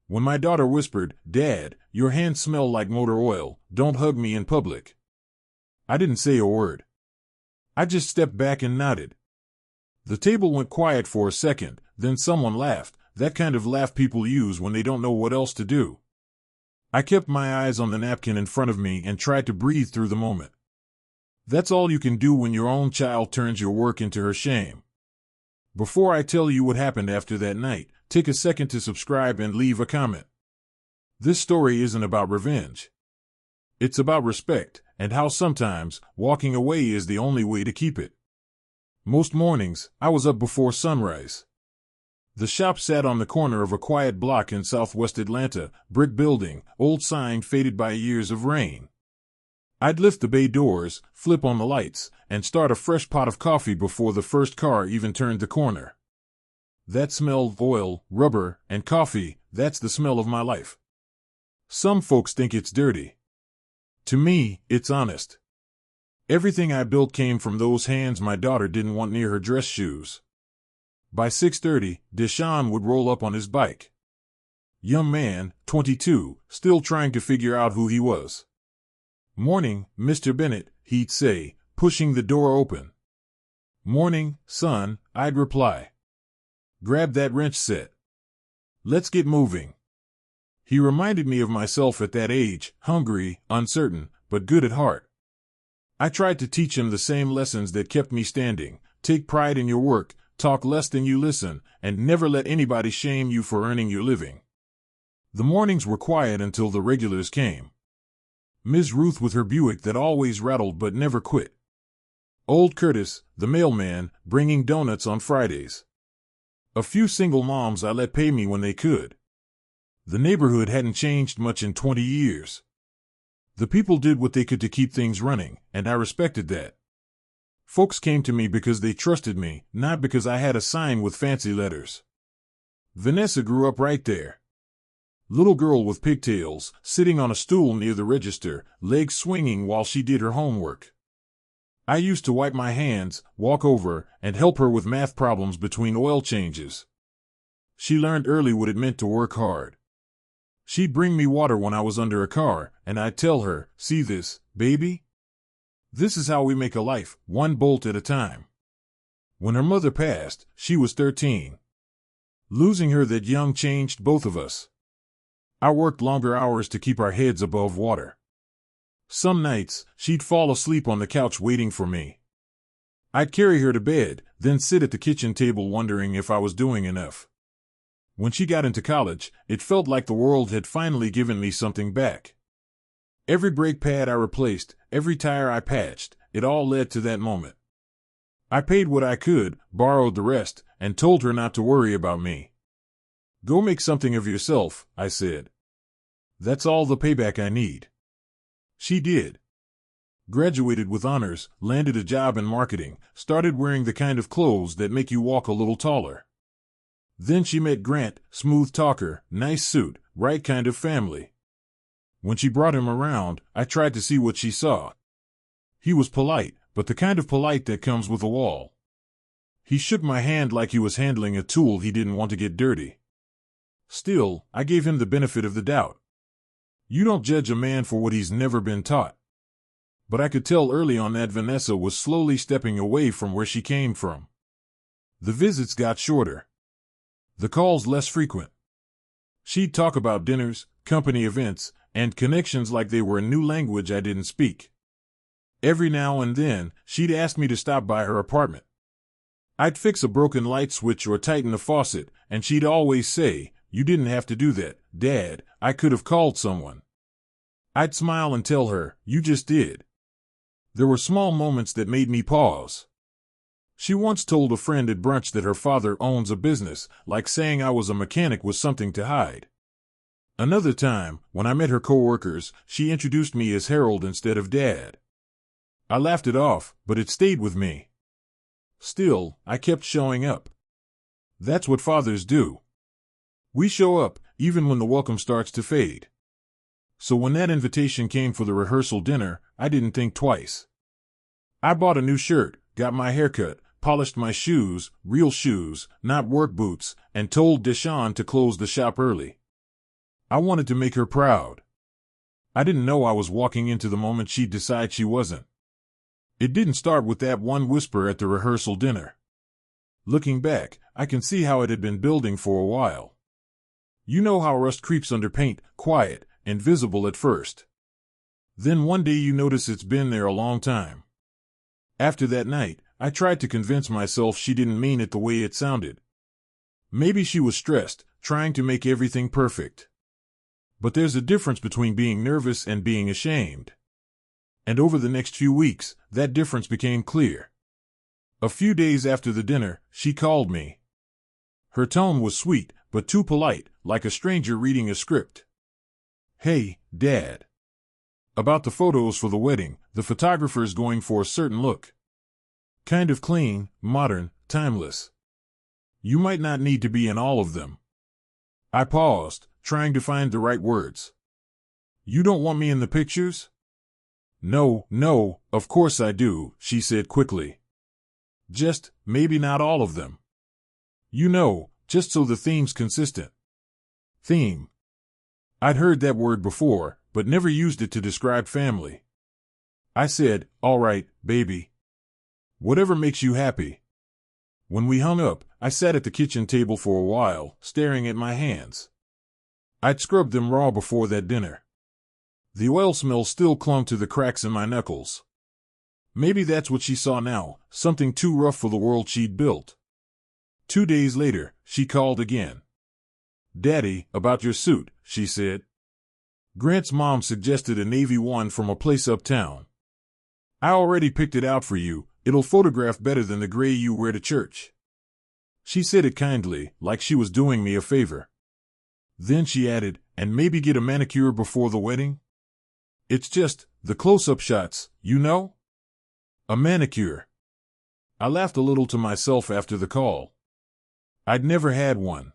When my daughter whispered, "Dad, your hands smell like motor oil, don't hug me in public," I didn't say a word. I just stepped back and nodded. The table went quiet for a second, then someone laughed, that kind of laugh people use when they don't know what else to do. I kept my eyes on the napkin in front of me and tried to breathe through the moment. That's all you can do when your own child turns your work into her shame. Before I tell you what happened after that night, take a second to subscribe and leave a comment. This story isn't about revenge. It's about respect, and how sometimes walking away is the only way to keep it. Most mornings, I was up before sunrise. The shop sat on the corner of a quiet block in southwest Atlanta, brick building, old sign faded by years of rain. I'd lift the bay doors, flip on the lights, and start a fresh pot of coffee before the first car even turned the corner. That smell of oil, rubber, and coffee, that's the smell of my life. Some folks think it's dirty. To me, it's honest. Everything I built came from those hands my daughter didn't want near her dress shoes. By 6:30, Deshaun would roll up on his bike. Young man, 22, still trying to figure out who he was. "Morning, Mr. Bennett," he'd say, pushing the door open. "Morning, son," I'd reply. "Grab that wrench set. Let's get moving." He reminded me of myself at that age, hungry, uncertain, but good at heart. I tried to teach him the same lessons that kept me standing: take pride in your work, talk less than you listen, and never let anybody shame you for earning your living. The mornings were quiet until the regulars came. Ms. Ruth with her Buick that always rattled but never quit. Old Curtis, the mailman, bringing donuts on Fridays. A few single moms I let pay me when they could. The neighborhood hadn't changed much in 20 years. The people did what they could to keep things running, and I respected that. Folks came to me because they trusted me, not because I had a sign with fancy letters. Vanessa grew up right there. Little girl with pigtails, sitting on a stool near the register, legs swinging while she did her homework. I used to wipe my hands, walk over, and help her with math problems between oil changes. She learned early what it meant to work hard. She'd bring me water when I was under a car, and I'd tell her, "See this, baby? This is how we make a life, one bolt at a time." When her mother passed, she was 13. Losing her that young changed both of us. I worked longer hours to keep our heads above water. Some nights, she'd fall asleep on the couch waiting for me. I'd carry her to bed, then sit at the kitchen table wondering if I was doing enough. When she got into college, it felt like the world had finally given me something back. Every brake pad I replaced, every tire I patched, it all led to that moment. I paid what I could, borrowed the rest, and told her not to worry about me. "Go make something of yourself," I said. "That's all the payback I need." She did. Graduated with honors, landed a job in marketing, started wearing the kind of clothes that make you walk a little taller. Then she met Grant, smooth talker, nice suit, right kind of family. When she brought him around, I tried to see what she saw. He was polite, but the kind of polite that comes with a wall. He shook my hand like he was handling a tool he didn't want to get dirty. Still, I gave him the benefit of the doubt. You don't judge a man for what he's never been taught. But I could tell early on that Vanessa was slowly stepping away from where she came from. The visits got shorter. The calls less frequent. She'd talk about dinners, company events, and connections like they were a new language I didn't speak. Every now and then, she'd ask me to stop by her apartment. I'd fix a broken light switch or tighten a faucet, and she'd always say, "You didn't have to do that, Dad, I could have called someone." I'd smile and tell her, "You just did." There were small moments that made me pause. She once told a friend at brunch that her father owns a business, like saying I was a mechanic was something to hide. Another time, when I met her coworkers, she introduced me as Harold instead of Dad. I laughed it off, but it stayed with me. Still, I kept showing up. That's what fathers do. We show up, even when the welcome starts to fade. So when that invitation came for the rehearsal dinner, I didn't think twice. I bought a new shirt, got my hair cut, polished my shoes, real shoes, not work boots, and told Deshaun to close the shop early. I wanted to make her proud. I didn't know I was walking into the moment she'd decide she wasn't. It didn't start with that one whisper at the rehearsal dinner. Looking back, I can see how it had been building for a while. You know how rust creeps under paint, quiet, invisible at first. Then one day you notice it's been there a long time. After that night, I tried to convince myself she didn't mean it the way it sounded. Maybe she was stressed, trying to make everything perfect. But there's a difference between being nervous and being ashamed. And over the next few weeks, that difference became clear. A few days after the dinner, she called me. Her tone was sweet, but too polite, like a stranger reading a script. "Hey, Dad. About the photos for the wedding, the photographer's going for a certain look. Kind of clean, modern, timeless. You might not need to be in all of them." I paused, trying to find the right words. "You don't want me in the pictures?" No, of course I do," she said quickly. "Just, maybe not all of them. You know, just so the theme's consistent." Theme. I'd heard that word before, but never used it to describe family. I said, "All right, baby. Whatever makes you happy." When we hung up, I sat at the kitchen table for a while, staring at my hands. I'd scrubbed them raw before that dinner. The oil smell still clung to the cracks in my knuckles. Maybe that's what she saw now, something too rough for the world she'd built. 2 days later, she called again. "Daddy, about your suit," she said. "Grant's mom suggested a navy one from a place uptown. I already picked it out for you. It'll photograph better than the gray you wear to church." She said it kindly, like she was doing me a favor. Then she added, "And maybe get a manicure before the wedding? It's just, the close-up shots, you know? A manicure." I laughed a little to myself after the call. I'd never had one.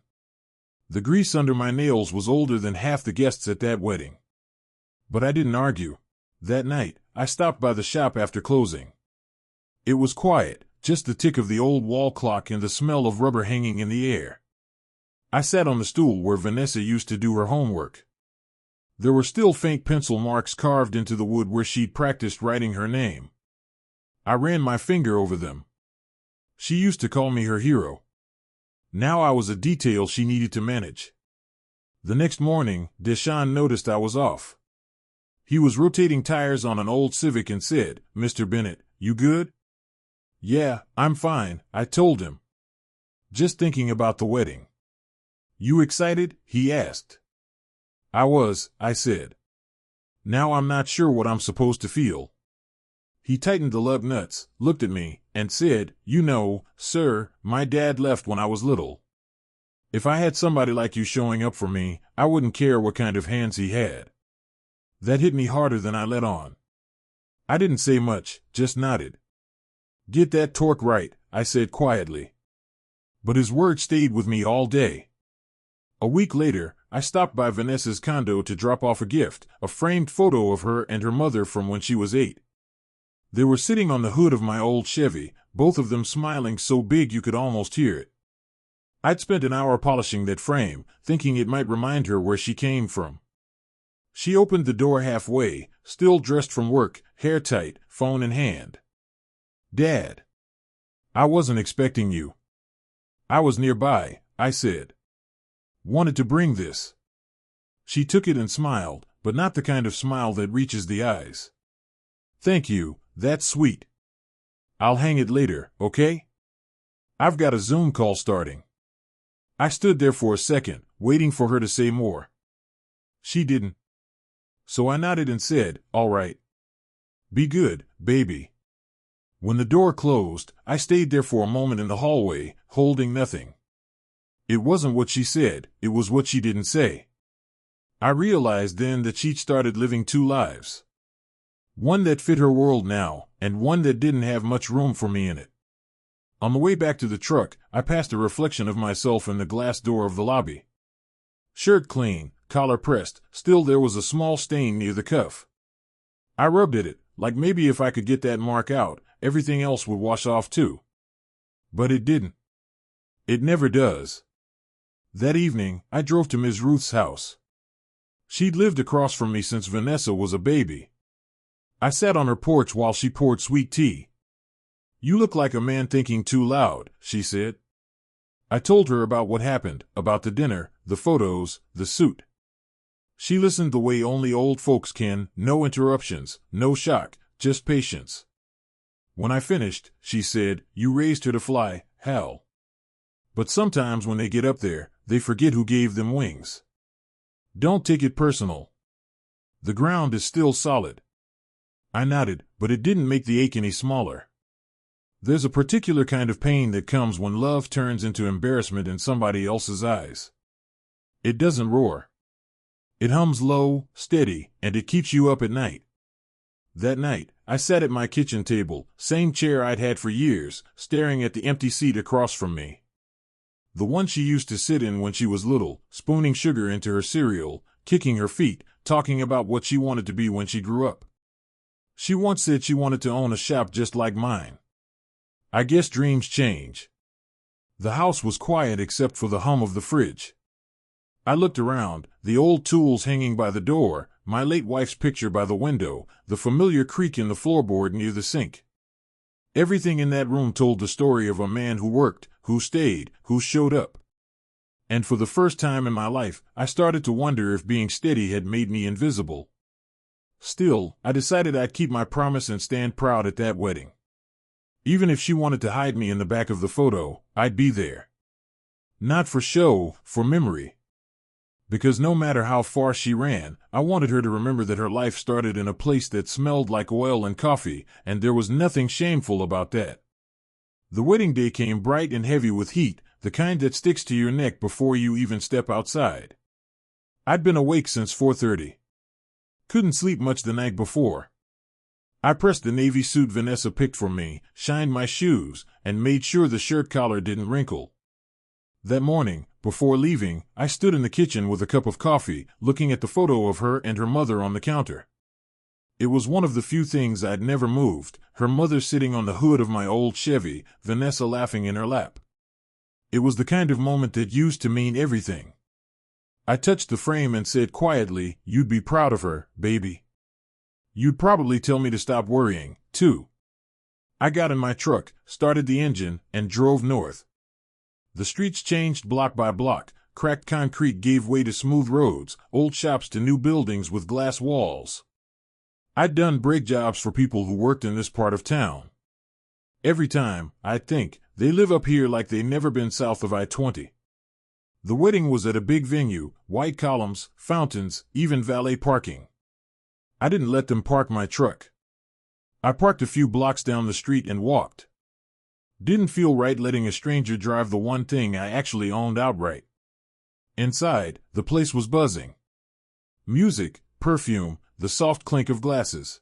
The grease under my nails was older than half the guests at that wedding. But I didn't argue. That night, I stopped by the shop after closing. It was quiet, just the tick of the old wall clock and the smell of rubber hanging in the air. I sat on the stool where Vanessa used to do her homework. There were still faint pencil marks carved into the wood where she'd practiced writing her name. I ran my finger over them. She used to call me her hero. Now I was a detail she needed to manage. The next morning, Deshaun noticed I was off. He was rotating tires on an old Civic and said, "Mr. Bennett, you good?" "Yeah, I'm fine," I told him. "Just thinking about the wedding." "You excited?" he asked. "I was," I said. "Now I'm not sure what I'm supposed to feel." He tightened the lug nuts, looked at me, and said, "You know, sir, my dad left when I was little. If I had somebody like you showing up for me, I wouldn't care what kind of hands he had." That hit me harder than I let on. I didn't say much, just nodded. "Get that torque right," I said quietly. But his words stayed with me all day. A week later, I stopped by Vanessa's condo to drop off a gift, a framed photo of her and her mother from when she was 8. They were sitting on the hood of my old Chevy, both of them smiling so big you could almost hear it. I'd spent an hour polishing that frame, thinking it might remind her where she came from. She opened the door halfway, still dressed from work, hair tight, phone in hand. "Dad. I wasn't expecting you." "I was nearby," I said. "Wanted to bring this." She took it and smiled, but not the kind of smile that reaches the eyes. "Thank you, that's sweet. I'll hang it later, okay? I've got a Zoom call starting." I stood there for a second, waiting for her to say more. She didn't. So I nodded and said, "All right. Be good, baby." When the door closed, I stayed there for a moment in the hallway, holding nothing. It wasn't what she said, it was what she didn't say. I realized then that she'd started living 2 lives. One that fit her world now, and one that didn't have much room for me in it. On the way back to the truck, I passed a reflection of myself in the glass door of the lobby. Shirt clean, collar pressed, still there was a small stain near the cuff. I rubbed at it, like maybe if I could get that mark out, everything else would wash off too. But it didn't. It never does. That evening, I drove to Ms. Ruth's house. She'd lived across from me since Vanessa was a baby. I sat on her porch while she poured sweet tea. "You look like a man thinking too loud," she said. I told her about what happened, about the dinner, the photos, the suit. She listened the way only old folks can, no interruptions, no shock, just patience. When I finished, she said, "You raised her to fly, Hal. But sometimes when they get up there, they forget who gave them wings. Don't take it personal. The ground is still solid." I nodded, but it didn't make the ache any smaller. There's a particular kind of pain that comes when love turns into embarrassment in somebody else's eyes. It doesn't roar. It hums low, steady, and it keeps you up at night. That night, I sat at my kitchen table, same chair I'd had for years, staring at the empty seat across from me. The one she used to sit in when she was little, spooning sugar into her cereal, kicking her feet, talking about what she wanted to be when she grew up. She once said she wanted to own a shop just like mine. I guess dreams change. The house was quiet except for the hum of the fridge. I looked around, the old tools hanging by the door, my late wife's picture by the window, the familiar creak in the floorboard near the sink. Everything in that room told the story of a man who worked, who stayed, who showed up. And for the first time in my life, I started to wonder if being steady had made me invisible. Still, I decided I'd keep my promise and stand proud at that wedding. Even if she wanted to hide me in the back of the photo, I'd be there. Not for show, for memory. Because no matter how far she ran, I wanted her to remember that her life started in a place that smelled like oil and coffee, and there was nothing shameful about that. The wedding day came bright and heavy with heat, the kind that sticks to your neck before you even step outside. I'd been awake since 4:30. Couldn't sleep much the night before. I pressed the navy suit Vanessa picked for me, shined my shoes, and made sure the shirt collar didn't wrinkle. That morning, before leaving, I stood in the kitchen with a cup of coffee, looking at the photo of her and her mother on the counter. It was one of the few things I'd never moved, her mother sitting on the hood of my old Chevy, Vanessa laughing in her lap. It was the kind of moment that used to mean everything. I touched the frame and said quietly, "You'd be proud of her, baby. You'd probably tell me to stop worrying, too." I got in my truck, started the engine, and drove north. The streets changed block by block, cracked concrete gave way to smooth roads, old shops to new buildings with glass walls. I'd done brake jobs for people who worked in this part of town. Every time, I'd think, they live up here like they never been south of I-20. The wedding was at a big venue, white columns, fountains, even valet parking. I didn't let them park my truck. I parked a few blocks down the street and walked. Didn't feel right letting a stranger drive the one thing I actually owned outright. Inside, the place was buzzing. Music, perfume, the soft clink of glasses.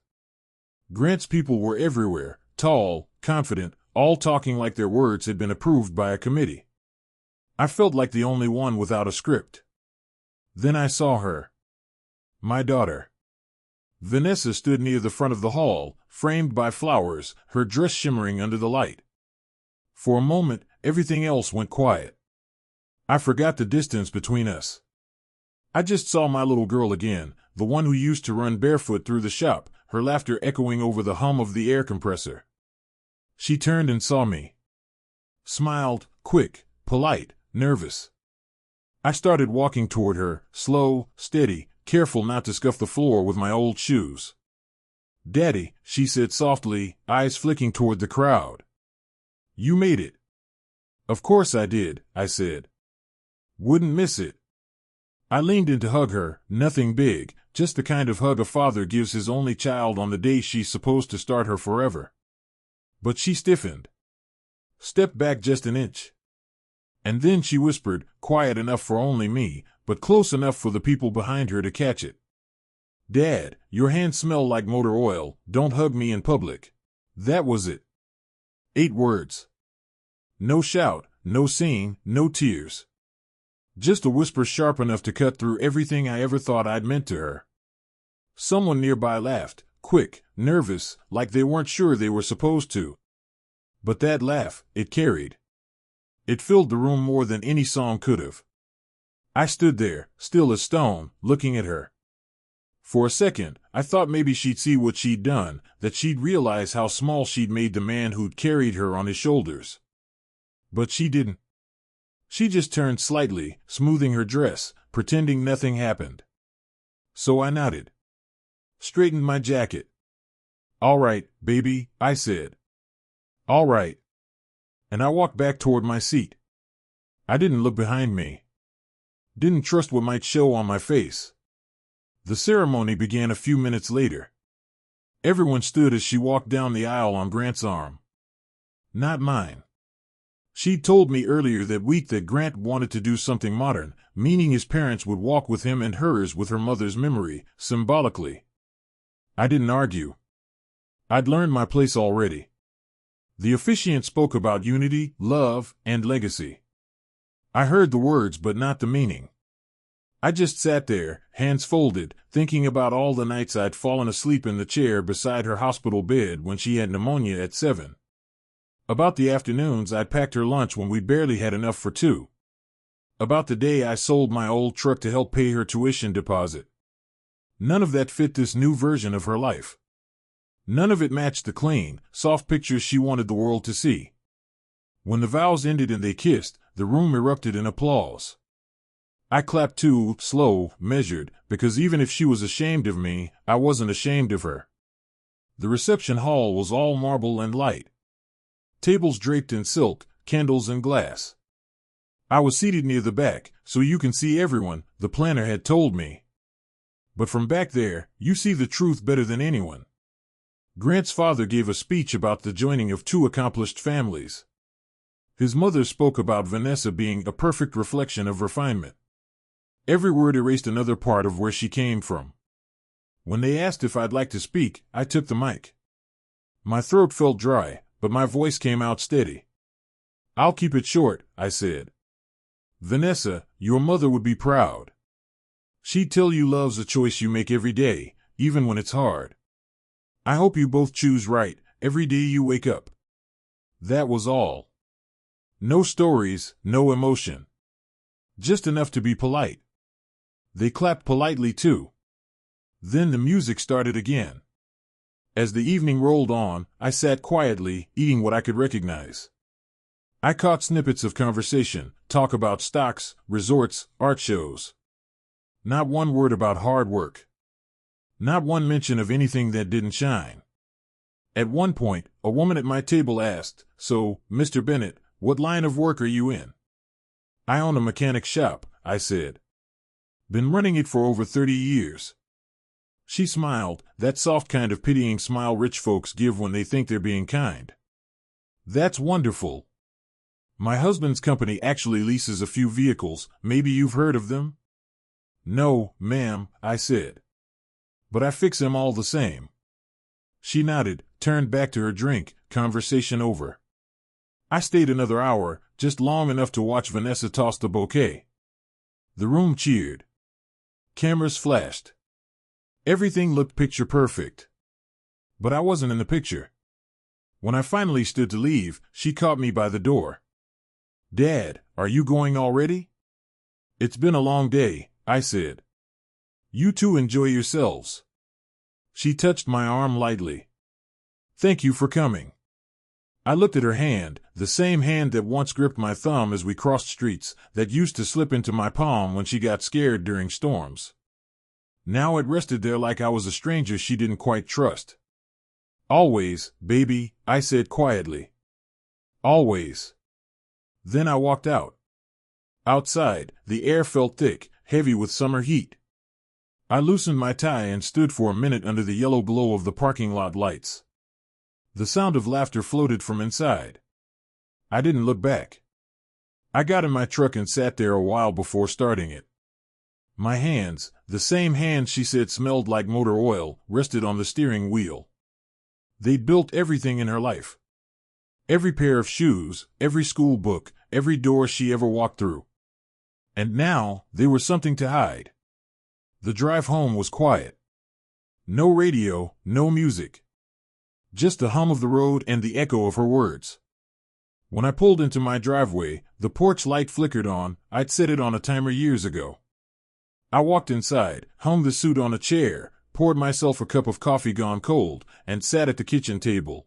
Grant's people were everywhere, tall, confident, all talking like their words had been approved by a committee. I felt like the only one without a script. Then I saw her. My daughter. Vanessa stood near the front of the hall, framed by flowers, her dress shimmering under the light. For a moment, everything else went quiet. I forgot the distance between us. I just saw my little girl again, the one who used to run barefoot through the shop, her laughter echoing over the hum of the air compressor. She turned and saw me. Smiled, quick, polite, nervous. I started walking toward her, slow, steady, careful not to scuff the floor with my old shoes. "Daddy," she said softly, eyes flicking toward the crowd. "You made it." "Of course I did," I said. "Wouldn't miss it." I leaned in to hug her, nothing big, just the kind of hug a father gives his only child on the day she's supposed to start her forever. But she stiffened. Stepped back just an inch. And then she whispered, quiet enough for only me, but close enough for the people behind her to catch it. "Dad, your hands smell like motor oil, don't hug me in public." That was it. 8 words. No shout, no scene, no tears. Just a whisper sharp enough to cut through everything I ever thought I'd meant to her. Someone nearby laughed, quick, nervous, like they weren't sure they were supposed to. But that laugh, it carried. It filled the room more than any song could have. I stood there, still as stone, looking at her. For a second, I thought maybe she'd see what she'd done, that she'd realize how small she'd made the man who'd carried her on his shoulders. But she didn't. She just turned slightly, smoothing her dress, pretending nothing happened. So I nodded. Straightened my jacket. "All right, baby," I said. "All right." And I walked back toward my seat. I didn't look behind me. Didn't trust what might show on my face. The ceremony began a few minutes later. Everyone stood as she walked down the aisle on Grant's arm. Not mine. She'd told me earlier that week that Grant wanted to do something modern, meaning his parents would walk with him and hers with her mother's memory, symbolically. I didn't argue. I'd learned my place already. The officiant spoke about unity, love, and legacy. I heard the words but not the meaning. I just sat there, hands folded, thinking about all the nights I'd fallen asleep in the chair beside her hospital bed when she had pneumonia at 7. About the afternoons I'd packed her lunch when we barely had enough for 2. About the day I sold my old truck to help pay her tuition deposit. None of that fit this new version of her life. None of it matched the clean, soft pictures she wanted the world to see. When the vows ended and they kissed, the room erupted in applause. I clapped too, slow, measured, because even if she was ashamed of me, I wasn't ashamed of her. The reception hall was all marble and light. Tables draped in silk, candles and glass. I was seated near the back, so you can see everyone, the planner had told me. But from back there, you see the truth better than anyone. Grant's father gave a speech about the joining of 2 accomplished families. His mother spoke about Vanessa being a perfect reflection of refinement. Every word erased another part of where she came from. When they asked if I'd like to speak, I took the mic. My throat felt dry, but my voice came out steady. "I'll keep it short," I said. "Vanessa, your mother would be proud. She'd tell you love's a choice you make every day, even when it's hard. I hope you both choose right, every day you wake up." That was all. No stories, no emotion. Just enough to be polite. They clapped politely too. Then the music started again. As the evening rolled on, I sat quietly, eating what I could recognize. I caught snippets of conversation, talk about stocks, resorts, art shows. Not one word about hard work. Not one mention of anything that didn't shine. At one point, a woman at my table asked, "So, Mr. Bennett, what line of work are you in?" "I own a mechanic shop," I said. "Been running it for over 30 years. She smiled, that soft kind of pitying smile rich folks give when they think they're being kind. "That's wonderful. My husband's company actually leases a few vehicles, maybe you've heard of them?" "No, ma'am," I said. "But I fix them all the same." She nodded, turned back to her drink, conversation over. I stayed another hour, just long enough to watch Vanessa toss the bouquet. The room cheered. Cameras flashed. Everything looked picture perfect. But I wasn't in the picture. When I finally stood to leave, she caught me by the door. "Dad, are you going already?" "It's been a long day," I said. "You two enjoy yourselves." She touched my arm lightly. "Thank you for coming." I looked at her hand, the same hand that once gripped my thumb as we crossed streets, that used to slip into my palm when she got scared during storms. Now it rested there like I was a stranger she didn't quite trust. "Always, baby," I said quietly. "Always." Then I walked out. Outside, the air felt thick, heavy with summer heat. I loosened my tie and stood for a minute under the yellow glow of the parking lot lights. The sound of laughter floated from inside. I didn't look back. I got in my truck and sat there a while before starting it. My hands, the same hands she said smelled like motor oil, rested on the steering wheel. They'd built everything in her life. Every pair of shoes, every school book, every door she ever walked through. And now, they were something to hide. The drive home was quiet. No radio, no music. Just the hum of the road and the echo of her words. When I pulled into my driveway, the porch light flickered on. I'd set it on a timer years ago. I walked inside, hung the suit on a chair, poured myself a cup of coffee gone cold, and sat at the kitchen table.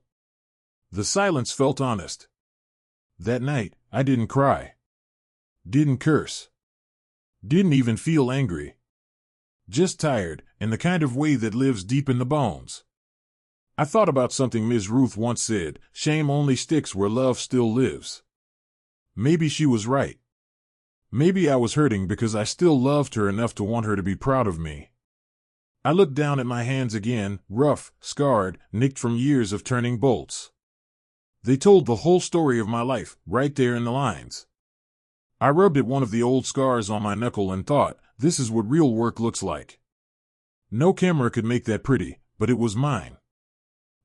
The silence felt honest. That night, I didn't cry. Didn't curse. Didn't even feel angry. Just tired, in the kind of way that lives deep in the bones. I thought about something Ms. Ruth once said, shame only sticks where love still lives. Maybe she was right. Maybe I was hurting because I still loved her enough to want her to be proud of me. I looked down at my hands again, rough, scarred, nicked from years of turning bolts. They told the whole story of my life, right there in the lines. I rubbed at one of the old scars on my knuckle and thought, this is what real work looks like. No camera could make that pretty, but it was mine.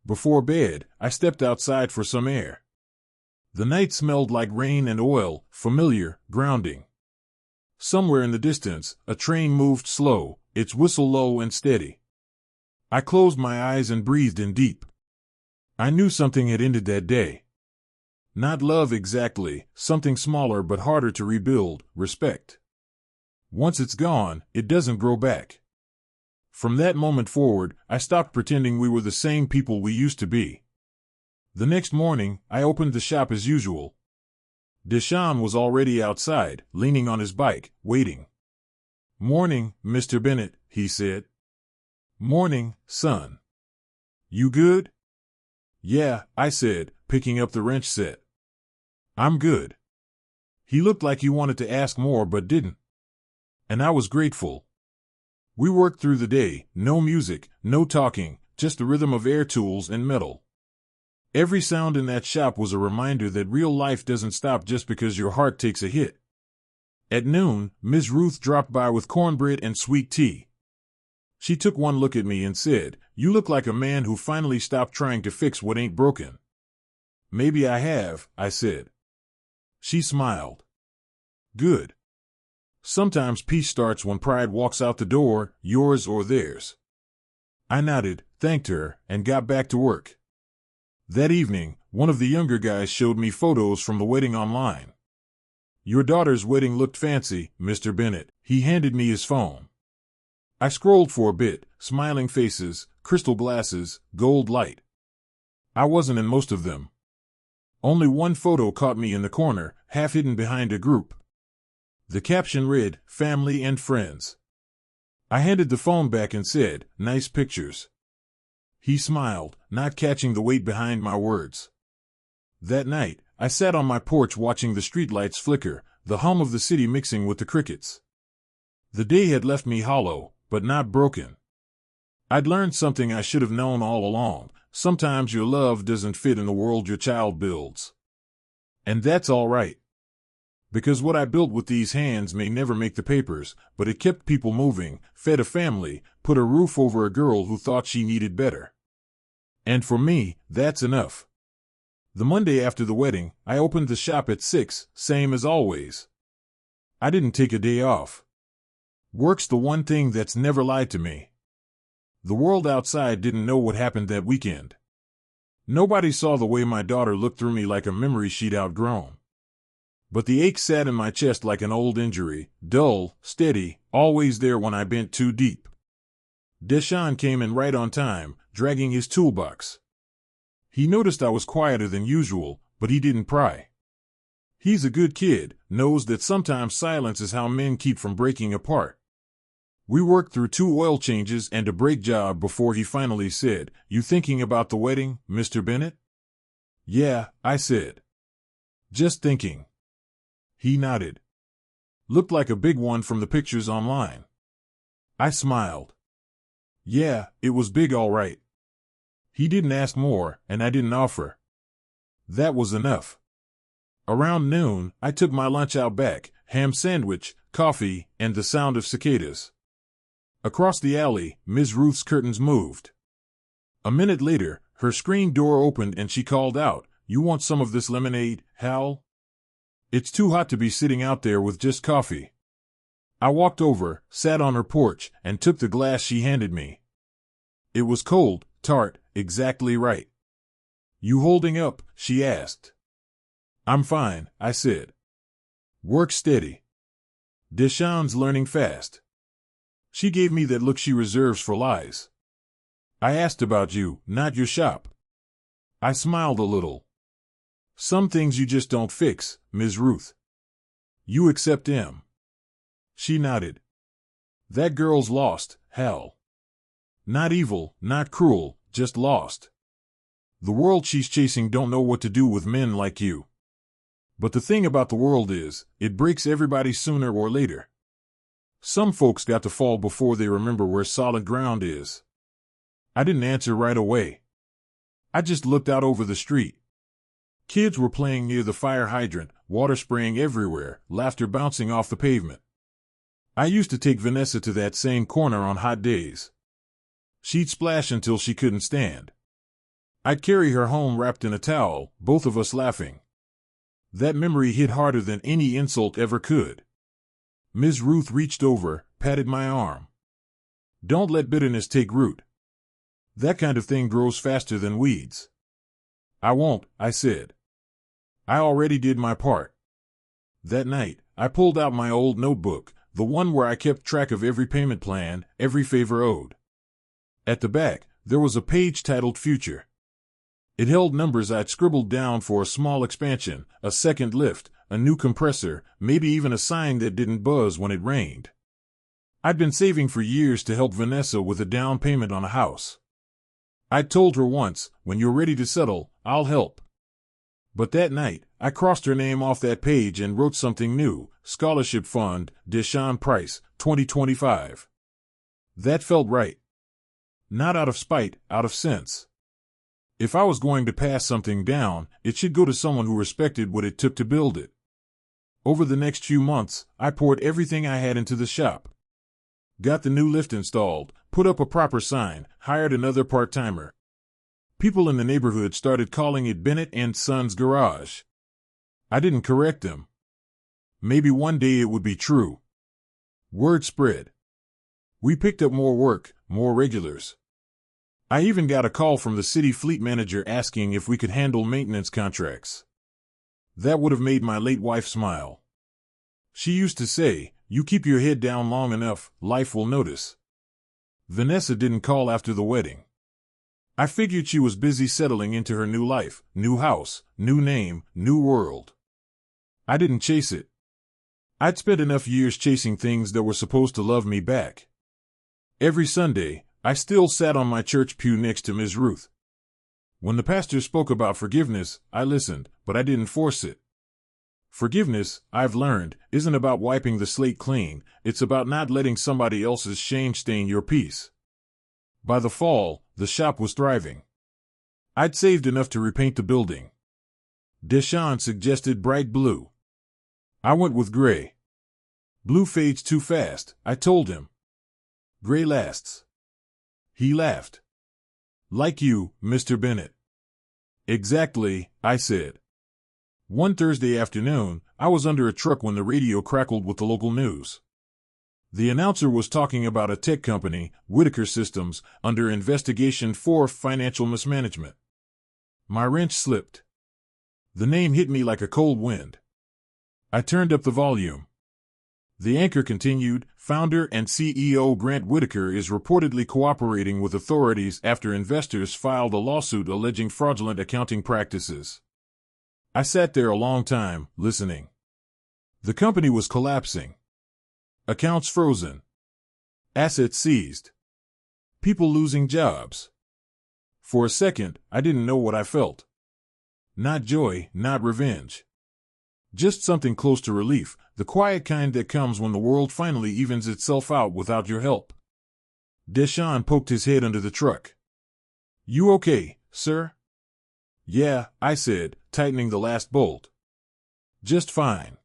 Before bed, I stepped outside for some air. The night smelled like rain and oil, familiar, grounding. Somewhere in the distance, a train moved slow, its whistle low and steady. I closed my eyes and breathed in deep. I knew something had ended that day. Not love exactly, something smaller but harder to rebuild, respect. Once it's gone, it doesn't grow back. From that moment forward, I stopped pretending we were the same people we used to be. The next morning, I opened the shop as usual. Deshaun was already outside, leaning on his bike, waiting. "Morning, Mr. Bennett," he said. "Morning, son. You good?" "Yeah," I said, picking up the wrench set. "I'm good." He looked like he wanted to ask more but didn't. And I was grateful. We worked through the day, no music, no talking, just the rhythm of air tools and metal. Every sound in that shop was a reminder that real life doesn't stop just because your heart takes a hit. At noon, Ms. Ruth dropped by with cornbread and sweet tea. She took one look at me and said, "You look like a man who finally stopped trying to fix what ain't broken." "Maybe I have," I said. She smiled. "Good. Sometimes peace starts when pride walks out the door, yours or theirs." I nodded, thanked her, and got back to work. That evening, one of the younger guys showed me photos from the wedding online. "Your daughter's wedding looked fancy, Mr. Bennett." He handed me his phone. I scrolled for a bit, smiling faces, crystal glasses, gold light. I wasn't in most of them. Only one photo caught me in the corner, half hidden behind a group. The caption read, "Family and Friends." I handed the phone back and said, "Nice pictures." He smiled, not catching the weight behind my words. That night, I sat on my porch watching the streetlights flicker, the hum of the city mixing with the crickets. The day had left me hollow, but not broken. I'd learned something I should have known all along. Sometimes your love doesn't fit in the world your child builds. And that's all right. Because what I built with these hands may never make the papers, but it kept people moving, fed a family, put a roof over a girl who thought she needed better. And for me, that's enough. The Monday after the wedding, I opened the shop at 6, same as always. I didn't take a day off. Work's the one thing that's never lied to me. The world outside didn't know what happened that weekend. Nobody saw the way my daughter looked through me like a memory she'd outgrown. But the ache sat in my chest like an old injury, dull, steady, always there when I bent too deep. Deshaun came in right on time, dragging his toolbox. He noticed I was quieter than usual, but he didn't pry. He's a good kid, knows that sometimes silence is how men keep from breaking apart. We worked through 2 oil changes and a brake job before he finally said, "You thinking about the wedding, Mr. Bennett?" "Yeah," I said. "Just thinking." He nodded. "Looked like a big one from the pictures online." I smiled. "Yeah, it was big all right." He didn't ask more, and I didn't offer. That was enough. Around noon, I took my lunch out back, ham sandwich, coffee, and the sound of cicadas. Across the alley, Ms. Ruth's curtains moved. A minute later, her screen door opened and she called out, "You want some of this lemonade, Hal? It's too hot to be sitting out there with just coffee." I walked over, sat on her porch, and took the glass she handed me. It was cold, tart, exactly right. "You holding up?" she asked. "I'm fine," I said. "Work steady." "Deshaun's learning fast." She gave me that look she reserves for lies. I asked about you, not your shop. I smiled a little. Some things you just don't fix, Ms. Ruth. You accept M. She nodded. That girl's lost, Hal. Not evil, not cruel, just lost. The world she's chasing don't know what to do with men like you. But the thing about the world is, it breaks everybody sooner or later. Some folks got to fall before they remember where solid ground is. I didn't answer right away. I just looked out over the street. Kids were playing near the fire hydrant, water spraying everywhere, laughter bouncing off the pavement. I used to take Vanessa to that same corner on hot days. She'd splash until she couldn't stand. I'd carry her home wrapped in a towel, both of us laughing. That memory hit harder than any insult ever could. Ms. Ruth reached over, patted my arm. Don't let bitterness take root. That kind of thing grows faster than weeds. I won't, I said. I already did my part. That night, I pulled out my old notebook, the one where I kept track of every payment plan, every favor owed. At the back, there was a page titled Future. It held numbers I'd scribbled down for a small expansion, a second lift, a new compressor, maybe even a sign that didn't buzz when it rained. I'd been saving for years to help Vanessa with a down payment on a house. I'd told her once, when you're ready to settle, I'll help. But that night, I crossed her name off that page and wrote something new, Scholarship Fund, Deshaun Price, 2025. That felt right. Not out of spite, out of sense. If I was going to pass something down, it should go to someone who respected what it took to build it. Over the next few months, I poured everything I had into the shop. Got the new lift installed, put up a proper sign, hired another part-timer. People in the neighborhood started calling it Bennett and Sons Garage. I didn't correct them. Maybe one day it would be true. Word spread. We picked up more work, more regulars. I even got a call from the city fleet manager asking if we could handle maintenance contracts. That would have made my late wife smile. She used to say, "You keep your head down long enough, life will notice." Vanessa didn't call after the wedding. I figured she was busy settling into her new life, new house, new name, new world. I didn't chase it. I'd spent enough years chasing things that were supposed to love me back. Every Sunday, I still sat on my church pew next to Ms. Ruth. When the pastor spoke about forgiveness, I listened, but I didn't force it. Forgiveness, I've learned, isn't about wiping the slate clean, it's about not letting somebody else's shame stain your peace. By the fall, the shop was thriving. I'd saved enough to repaint the building. Deshaun suggested bright blue. I went with gray. Blue fades too fast, I told him. Gray lasts. He laughed. Like you, Mr. Bennett. Exactly, I said. One Thursday afternoon, I was under a truck when the radio crackled with the local news. The announcer was talking about a tech company, Whitaker Systems, under investigation for financial mismanagement. My wrench slipped. The name hit me like a cold wind. I turned up the volume. The anchor continued, founder and CEO Grant Whitaker is reportedly cooperating with authorities after investors filed a lawsuit alleging fraudulent accounting practices. I sat there a long time, listening. The company was collapsing. Accounts frozen. Assets seized. People losing jobs. For a second, I didn't know what I felt. Not joy, not revenge. Just something close to relief, the quiet kind that comes when the world finally evens itself out without your help. Deshaun poked his head under the truck. You okay, sir? Yeah, I said, tightening the last bolt. Just fine.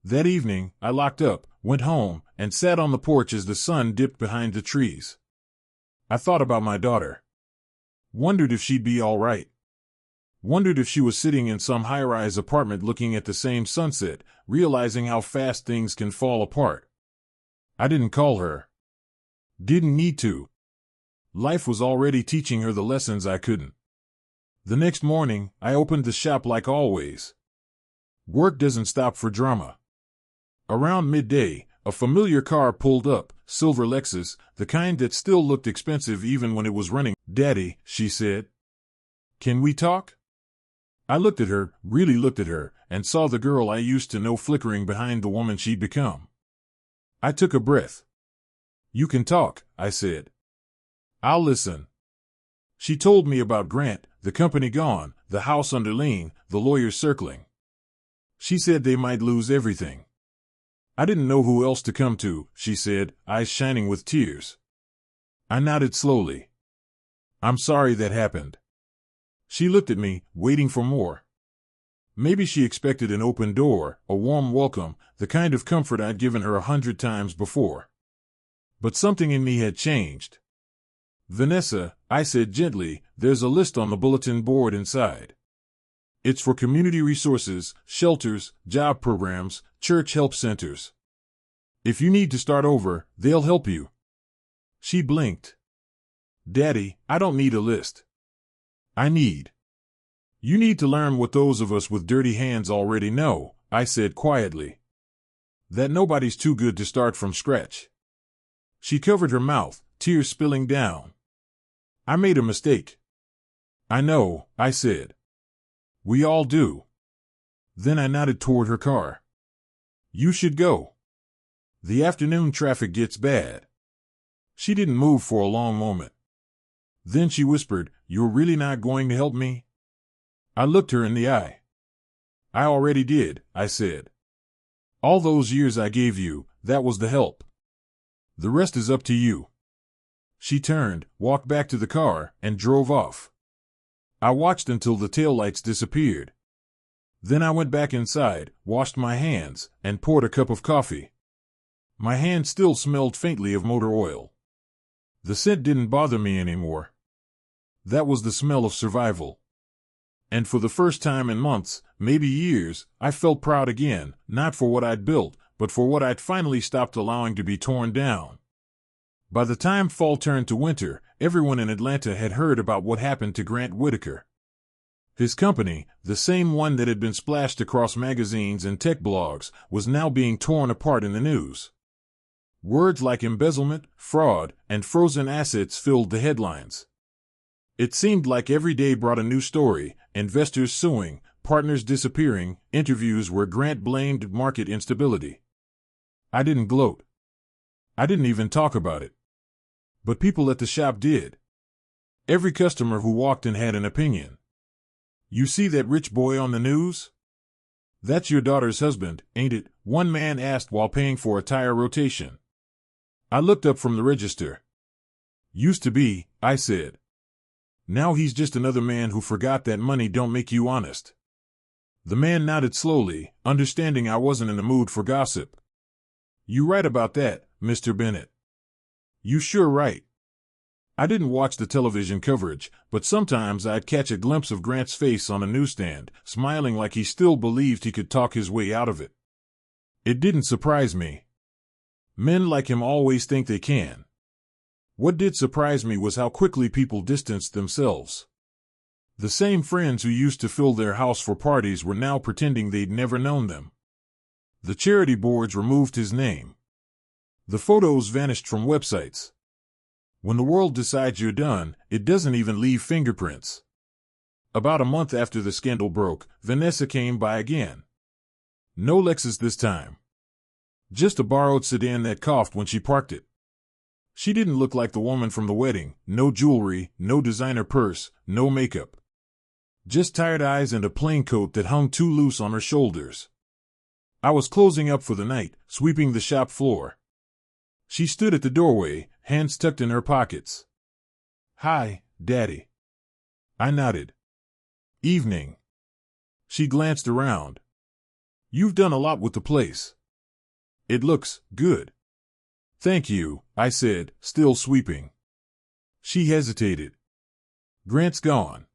That evening, I locked up, went home, and sat on the porch as the sun dipped behind the trees. I thought about my daughter. Wondered if she'd be all right. Wondered if she was sitting in some high-rise apartment looking at the same sunset, realizing how fast things can fall apart. I didn't call her. Didn't need to. Life was already teaching her the lessons I couldn't. The next morning, I opened the shop like always. Work doesn't stop for drama. Around midday, a familiar car pulled up, silver Lexus, the kind that still looked expensive even when it was running. "Daddy," she said, "can we talk?" I looked at her, really looked at her, and saw the girl I used to know flickering behind the woman she'd become. I took a breath. "You can talk," I said. "I'll listen." She told me about Grant, the company gone, the house under lien, the lawyers circling. She said they might lose everything. I didn't know who else to come to, she said, eyes shining with tears. I nodded slowly. "I'm sorry that happened." She looked at me, waiting for more. Maybe she expected an open door, a warm welcome, the kind of comfort I'd given her 100 times before. But something in me had changed. "Vanessa," I said gently, "there's a list on the bulletin board inside. It's for community resources, shelters, job programs, church help centers. If you need to start over, they'll help you." She blinked. "Daddy, I don't need a list. You need to learn what those of us with dirty hands already know," I said quietly. "That nobody's too good to start from scratch." She covered her mouth, tears spilling down. "I made a mistake." "I know," I said. "We all do." Then I nodded toward her car. "You should go. The afternoon traffic gets bad." She didn't move for a long moment. Then she whispered, "You're really not going to help me?" I looked her in the eye. "I already did," I said. "All those years I gave you, that was the help. The rest is up to you." She turned, walked back to the car, and drove off. I watched until the taillights disappeared. Then I went back inside, washed my hands, and poured a cup of coffee. My hands still smelled faintly of motor oil. The scent didn't bother me anymore. That was the smell of survival. And for the first time in months, maybe years, I felt proud again, not for what I'd built, but for what I'd finally stopped allowing to be torn down. By the time fall turned to winter, everyone in Atlanta had heard about what happened to Grant Whitaker. His company, the same one that had been splashed across magazines and tech blogs, was now being torn apart in the news. Words like embezzlement, fraud, and frozen assets filled the headlines. It seemed like every day brought a new story: investors suing, partners disappearing, interviews where Grant blamed market instability. I didn't gloat. I didn't even talk about it. But people at the shop did. Every customer who walked in had an opinion. "You see that rich boy on the news? That's your daughter's husband, ain't it?" one man asked while paying for a tire rotation. I looked up from the register. "Used to be," I said. "Now he's just another man who forgot that money don't make you honest." The man nodded slowly, understanding I wasn't in the mood for gossip. "You right about that, Mr. Bennett. You sure right." I didn't watch the television coverage, but sometimes I'd catch a glimpse of Grant's face on a newsstand, smiling like he still believed he could talk his way out of it. It didn't surprise me. Men like him always think they can. What did surprise me was how quickly people distanced themselves. The same friends who used to fill their house for parties were now pretending they'd never known them. The charity boards removed his name. The photos vanished from websites. When the world decides you're done, it doesn't even leave fingerprints. About a month after the scandal broke, Vanessa came by again. No Lexus this time. Just a borrowed sedan that coughed when she parked it. She didn't look like the woman from the wedding: no jewelry, no designer purse, no makeup. Just tired eyes and a plain coat that hung too loose on her shoulders. I was closing up for the night, sweeping the shop floor. She stood at the doorway, hands tucked in her pockets. "Hi, Daddy." I nodded. "Evening." She glanced around. "You've done a lot with the place. It looks good." "Thank you," I said, still sweeping. She hesitated. "Grant's gone.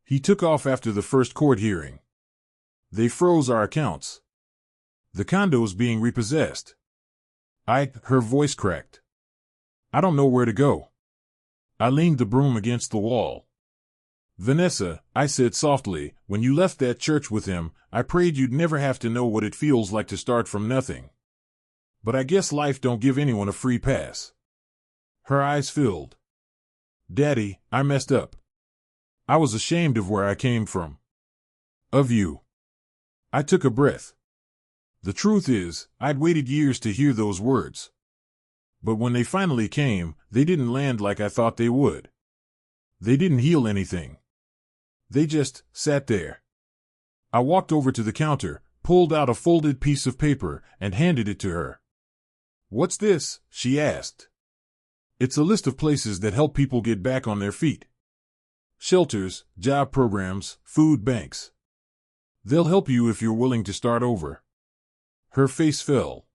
He took off after the first court hearing. They froze our accounts. The condo's being repossessed." Her voice cracked. "I don't know where to go." I leaned the broom against the wall. "Vanessa," I said softly, "when you left that church with him, I prayed you'd never have to know what it feels like to start from nothing. But I guess life don't give anyone a free pass. Her eyes filled. Daddy, I messed up. I was ashamed of where I came from. Of you. I took a breath. The truth is, I'd waited years to hear those words. But when they finally came, they didn't land like I thought they would. They didn't heal anything. They just sat there. I walked over to the counter, pulled out a folded piece of paper, and handed it to her. "What's this?" she asked. "It's a list of places that help people get back on their feet. Shelters, job programs, food banks. They'll help you if you're willing to start over." Her face fell.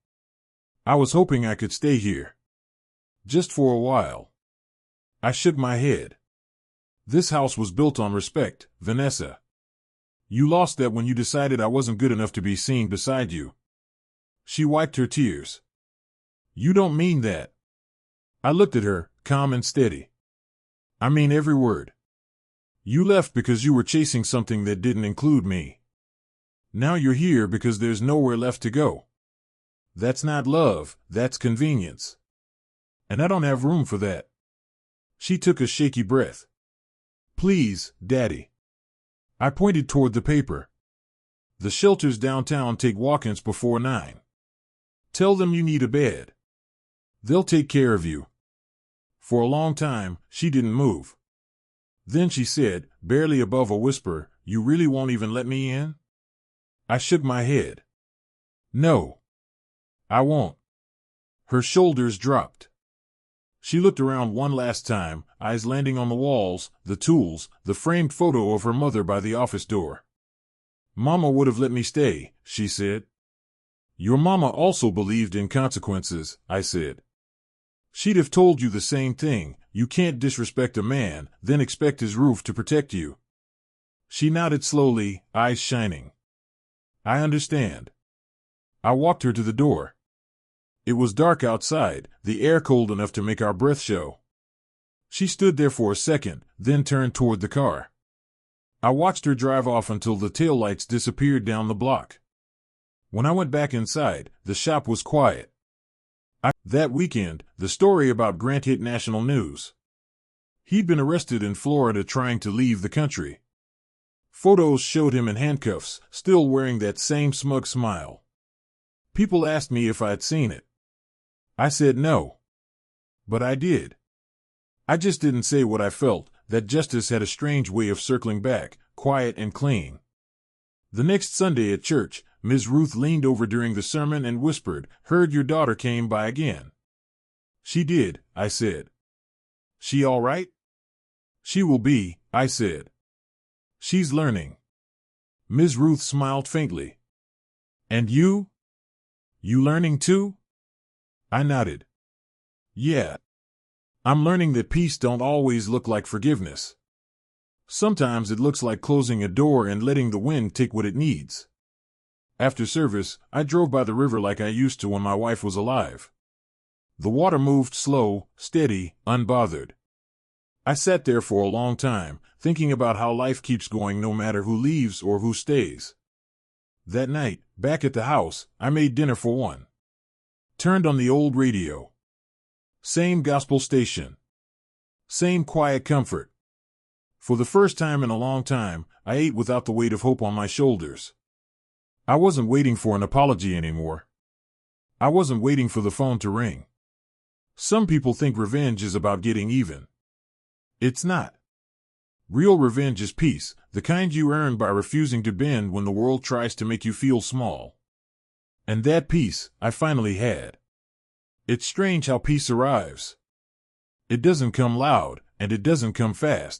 "I was hoping I could stay here. Just for a while." I shook my head. "This house was built on respect, Vanessa. You lost that when you decided I wasn't good enough to be seen beside you." She wiped her tears. "You don't mean that." I looked at her, calm and steady. "I mean every word. You left because you were chasing something that didn't include me. Now you're here because there's nowhere left to go. That's not love, that's convenience. And I don't have room for that." She took a shaky breath. "Please, Daddy." I pointed toward the paper. "The shelters downtown take walk-ins before 9. Tell them you need a bed. They'll take care of you." For a long time, she didn't move. Then she said, barely above a whisper, "You really won't even let me in?" I shook my head. "No. I won't." Her shoulders dropped. She looked around one last time, eyes landing on the walls, the tools, the framed photo of her mother by the office door. "Mama would have let me stay," she said. "Your mama also believed in consequences," I said. "She'd have told you the same thing. You can't disrespect a man, then expect his roof to protect you." She nodded slowly, eyes shining. "I understand." I walked her to the door. It was dark outside, the air cold enough to make our breath show. She stood there for a second, then turned toward the car. I watched her drive off until the taillights disappeared down the block. When I went back inside, the shop was quiet. That weekend, the story about Grant hit national news. He'd been arrested in Florida trying to leave the country. Photos showed him in handcuffs, still wearing that same smug smile. People asked me if I'd seen it. I said no. But I did. I just didn't say what I felt. That justice had a strange way of circling back, quiet and clean. The next Sunday at church, Ms. Ruth leaned over during the sermon and whispered, "Heard your daughter came by again." "She did," I said. "She all right?" "She will be," I said. "She's learning." Ms. Ruth smiled faintly. "And you? You learning too?" I nodded. "Yeah. I'm learning that peace don't always look like forgiveness. Sometimes it looks like closing a door and letting the wind take what it needs." After service, I drove by the river like I used to when my wife was alive. The water moved slow, steady, unbothered. I sat there for a long time, thinking about how life keeps going no matter who leaves or who stays. That night, back at the house, I made dinner for one. Turned on the old radio. Same gospel station. Same quiet comfort. For the first time in a long time, I ate without the weight of hope on my shoulders. I wasn't waiting for an apology anymore. I wasn't waiting for the phone to ring. Some people think revenge is about getting even. It's not. Real revenge is peace, the kind you earn by refusing to bend when the world tries to make you feel small. And that peace, I finally had. It's strange how peace arrives. It doesn't come loud, and it doesn't come fast.